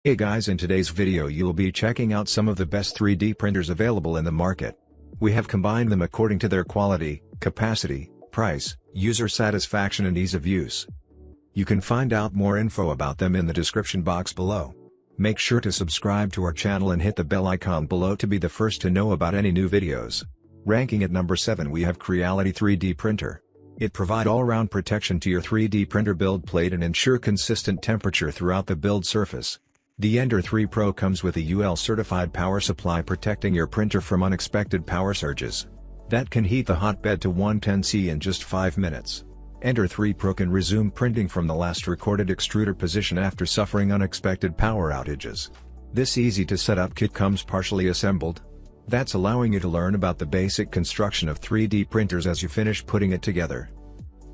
Hey guys, in today's video you'll be checking out some of the best 3D printers available in the market. We have combined them according to their quality, capacity, price, user satisfaction and ease of use. You can find out more info about them in the description box below. Make sure to subscribe to our channel and hit the bell icon below to be the first to know about any new videos. Ranking at number 7 we have Creality 3D printer. It provides all-round protection to your 3D printer build plate and ensure consistent temperature throughout the build surface. The Ender 3 Pro comes with a UL certified power supply protecting your printer from unexpected power surges that can heat the hotbed to 110 C in just 5 minutes. Ender 3 Pro can resume printing from the last recorded extruder position after suffering unexpected power outages. This easy-to-set-up kit comes partially assembled. That's allowing you to learn about the basic construction of 3D printers as you finish putting it together.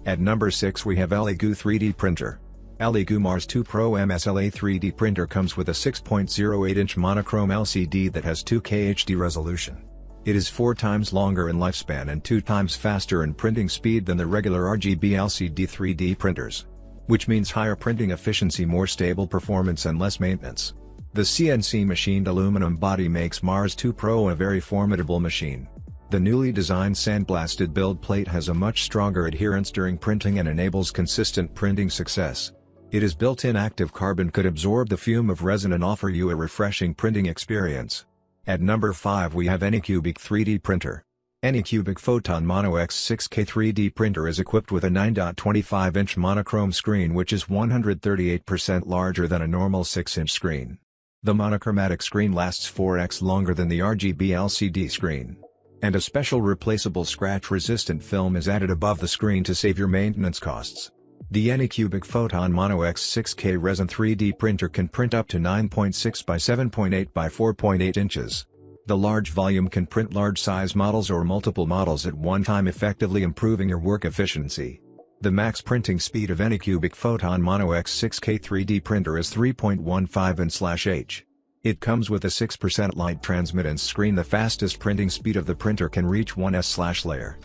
At number 6 we have ELEGOO 3D printer. ELEGOO Mars 2 Pro MSLA 3D printer comes with a 6.08-inch monochrome LCD that has 2K HD resolution. It is 4 times longer in lifespan and 2 times faster in printing speed than the regular RGB LCD 3D printers. Which means higher printing efficiency, more stable performance and less maintenance. The CNC machined aluminum body makes Mars 2 Pro a very formidable machine. The newly designed sandblasted build plate has a much stronger adherence during printing and enables consistent printing success. Its built-in active carbon could absorb the fume of resin and offer you a refreshing printing experience. At number 5 we have ANYCUBIC 3D printer. ANYCUBIC Photon Mono X 6K 3D printer is equipped with a 9.25-inch monochrome screen which is 138% larger than a normal 6-inch screen. The monochromatic screen lasts 4x longer than the RGB LCD screen. And a special replaceable scratch-resistant film is added above the screen to save your maintenance costs. The ANYCUBIC Photon Mono X 6K resin 3D printer can print up to 9.6 by 7.8 by 4.8 inches. The large volume can print large size models or multiple models at one time, effectively improving your work efficiency. The max printing speed of ANYCUBIC Photon Mono X 6K 3D printer is 3.15 in/H. It comes with a 6% light transmittance screen. The fastest printing speed of the printer can reach 1s/layer.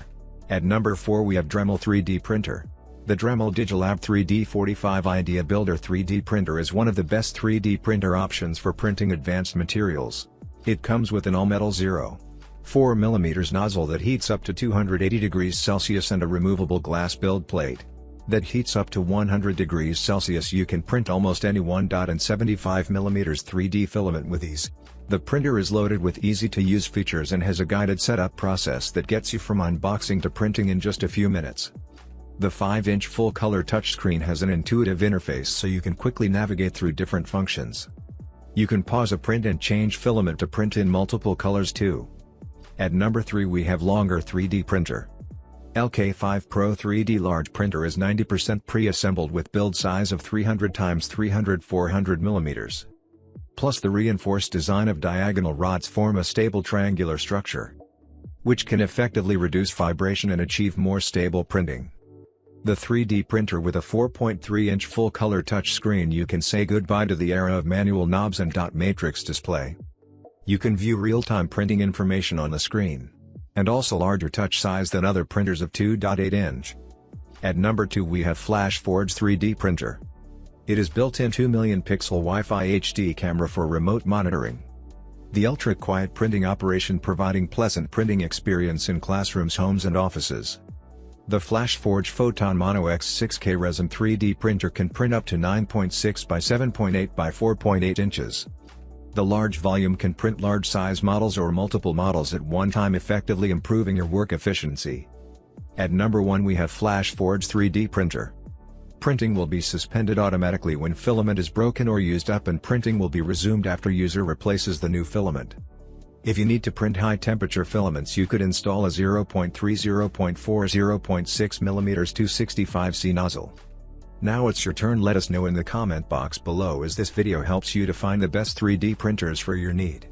At number 4 we have Dremel 3D printer. The Dremel Digilab 3D 45 Idea Builder 3D printer is one of the best 3D printer options for printing advanced materials. It comes with an all-metal 0.4mm nozzle that heats up to 280 degrees Celsius and a removable glass build plate that heats up to 100 degrees Celsius. You can print almost any 1.75mm 3D filament with ease. The printer is loaded with easy-to-use features and has a guided setup process that gets you from unboxing to printing in just a few minutes. The 5-inch full-color touchscreen has an intuitive interface so you can quickly navigate through different functions. You can pause a print and change filament to print in multiple colors too. At number 3 we have Longer 3D printer. LK5 Pro 3D large printer is 90% pre-assembled with build size of 300 x 300 400 mm. Plus the reinforced design of diagonal rods form a stable triangular structure, which can effectively reduce vibration and achieve more stable printing. The 3D printer with a 4.3-inch full-color touchscreen, you can say goodbye to the era of manual knobs and dot matrix display. You can view real-time printing information on the screen. And also larger touch size than other printers of 2.8-inch. At number 2 we have FlashForge 3D printer. It is built-in 2 million pixel Wi-Fi HD camera for remote monitoring. The ultra-quiet printing operation providing pleasant printing experience in classrooms, homes and offices. The FlashForge Photon Mono X 6K resin 3D printer can print up to 9.6 by 7.8 by 4.8 inches. The large volume can print large size models or multiple models at one time, effectively improving your work efficiency. At number 1 we have FlashForge 3D printer. Printing will be suspended automatically when filament is broken or used up, and printing will be resumed after user replaces the new filament. If you need to print high temperature filaments, you could install a 0.3, 0.4, 0.6 mm 265C nozzle. Now it's your turn. Let us know in the comment box below as this video helps you to find the best 3D printers for your need.